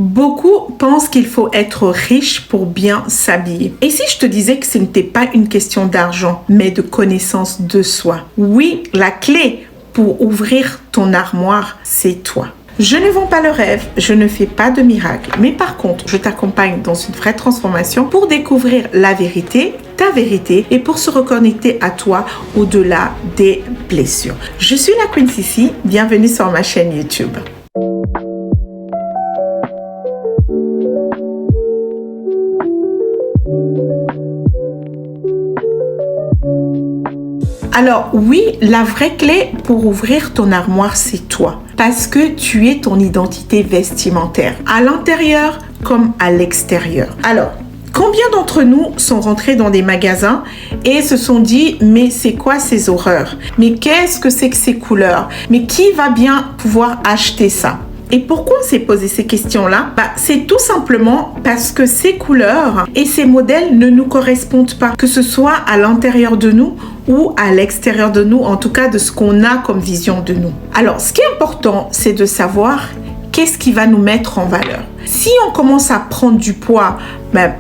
Beaucoup pensent qu'il faut être riche pour bien s'habiller. Et si je te disais que ce n'était pas une question d'argent, mais de connaissance de soi? Oui, la clé pour ouvrir ton armoire, c'est toi. Je ne vends pas le rêve, je ne fais pas de miracle, mais par contre, je t'accompagne dans une vraie transformation pour découvrir la vérité, ta vérité, et pour se reconnecter à toi au-delà des blessures. Je suis la Queen Sissi, bienvenue sur ma chaîne YouTube. Alors oui, la vraie clé pour ouvrir ton armoire, c'est toi. Parce que tu es ton identité vestimentaire, à l'intérieur comme à l'extérieur. Alors, combien d'entre nous sont rentrés dans des magasins et se sont dit « Mais c'est quoi ces horreurs? Mais qu'est-ce que c'est que ces couleurs? Mais qui va bien pouvoir acheter ça ?» Et pourquoi on s'est posé ces questions-là? C'est tout simplement parce que ces couleurs et ces modèles ne nous correspondent pas, que ce soit à l'intérieur de nous ou à l'extérieur de nous, en tout cas de ce qu'on a comme vision de nous. Alors, ce qui est important, c'est de savoir qu'est-ce qui va nous mettre en valeur. Si on commence à prendre du poids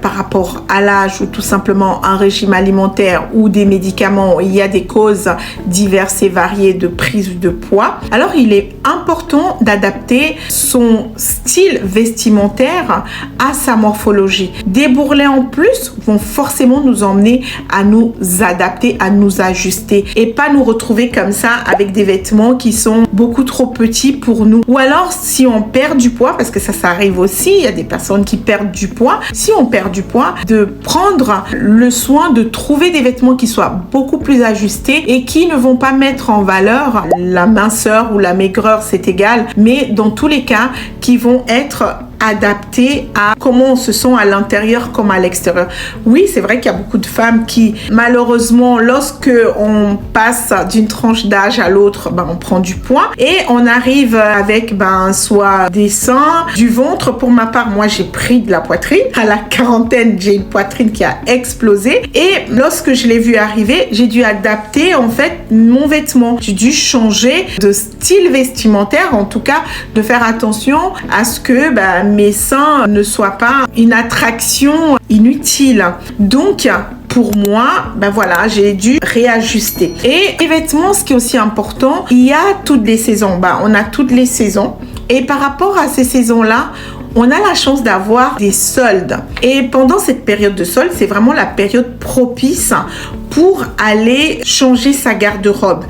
par rapport à l'âge ou tout simplement un régime alimentaire ou des médicaments, il y a des causes diverses et variées de prise de poids, alors il est important d'adapter son style vestimentaire à sa morphologie. Des bourrelets en plus vont forcément nous emmener à nous adapter, à nous ajuster et pas nous retrouver comme ça avec des vêtements qui sont beaucoup trop petits pour nous. Ou alors si on perd du poids, parce que ça arrive aussi, il y a des personnes qui perdent du poids, si on perd du poids, de prendre le soin de trouver des vêtements qui soient beaucoup plus ajustés et qui ne vont pas mettre en valeur la minceur ou la maigreur, c'est égal, mais dans tous les cas, qui vont être adaptés à comment on se sent à l'intérieur comme à l'extérieur. Oui, c'est vrai qu'il y a beaucoup de femmes qui, malheureusement, lorsque on passe d'une tranche d'âge à l'autre, on prend du poids et on arrive avec soit des seins, du ventre. Pour ma part, moi, j'ai pris de la poitrine. À la quarantaine, j'ai une poitrine qui a explosé et lorsque je l'ai vu arriver, j'ai dû adapter en fait mon vêtement. J'ai dû changer de style vestimentaire, en tout cas, de faire attention à ce que mes seins ne soient pas une attraction inutile. Donc, pour moi, j'ai dû réajuster. Et les vêtements, ce qui est aussi important, il y a toutes les saisons. On a toutes les saisons. Et par rapport à ces saisons-là, on a la chance d'avoir des soldes. Et pendant cette période de soldes, c'est vraiment la période propice pour aller changer sa garde-robe.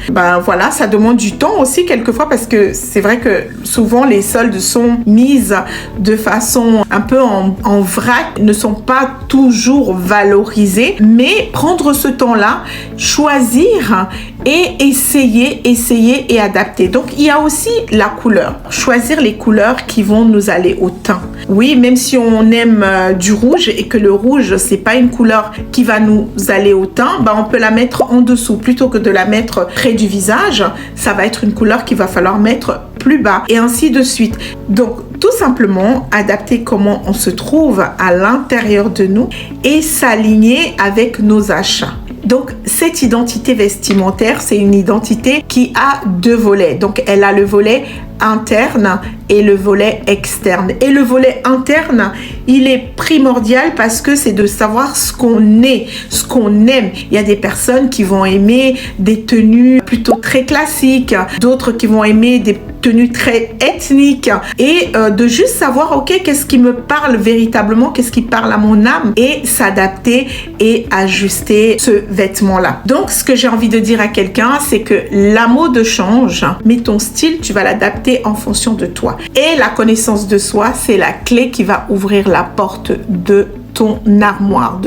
Ça demande du temps aussi quelquefois parce que c'est vrai que souvent les soldes sont mises de façon un peu en vrac, ne sont pas toujours valorisées, mais prendre ce temps-là, choisir et essayer et adapter. Donc il y a aussi la couleur. Choisir les couleurs qui vont nous aller au teint. Oui, même si on aime du rouge et que le rouge c'est pas une couleur qui va nous aller au teint, on peut la mettre en dessous plutôt que de la mettre près du visage. Ça va être une couleur qu'il va falloir mettre plus bas et ainsi de suite. Donc tout simplement adapter comment on se trouve à l'intérieur de nous et s'aligner avec nos achats. Donc, cette identité vestimentaire, c'est une identité qui a deux volets. Donc, elle a le volet interne et le volet externe. Et le volet interne, il est primordial parce que c'est de savoir ce qu'on est, ce qu'on aime. Il y a des personnes qui vont aimer des tenues plutôt très classiques, d'autres qui vont aimer des tenues très ethniques et de juste savoir, ok, qu'est-ce qui me parle véritablement, qu'est-ce qui parle à mon âme et s'adapter et ajuster ce vêtement-là. Donc, ce que j'ai envie de dire à quelqu'un, c'est que la mode change, mais ton style, tu vas l'adapter en fonction de toi. Et la connaissance de soi, c'est la clé qui va ouvrir la porte de ton armoire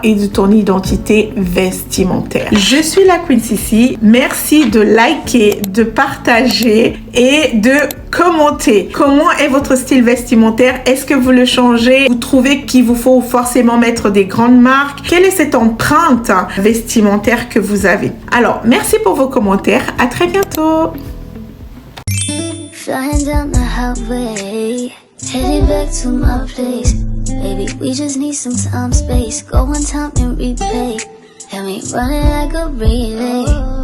et de ton identité vestimentaire. Je suis la Queen Sissi. Merci de liker, de partager et de commenter. Comment est votre style vestimentaire? Est-ce que vous le changez? Vous trouvez qu'il vous faut forcément mettre des grandes marques? Quelle est cette empreinte vestimentaire que vous avez? Alors, merci pour vos commentaires. À très bientôt. Flying down the highway, heading back to my place. Baby, we just need some time, space. Go on time and replay. Got me running like a relay.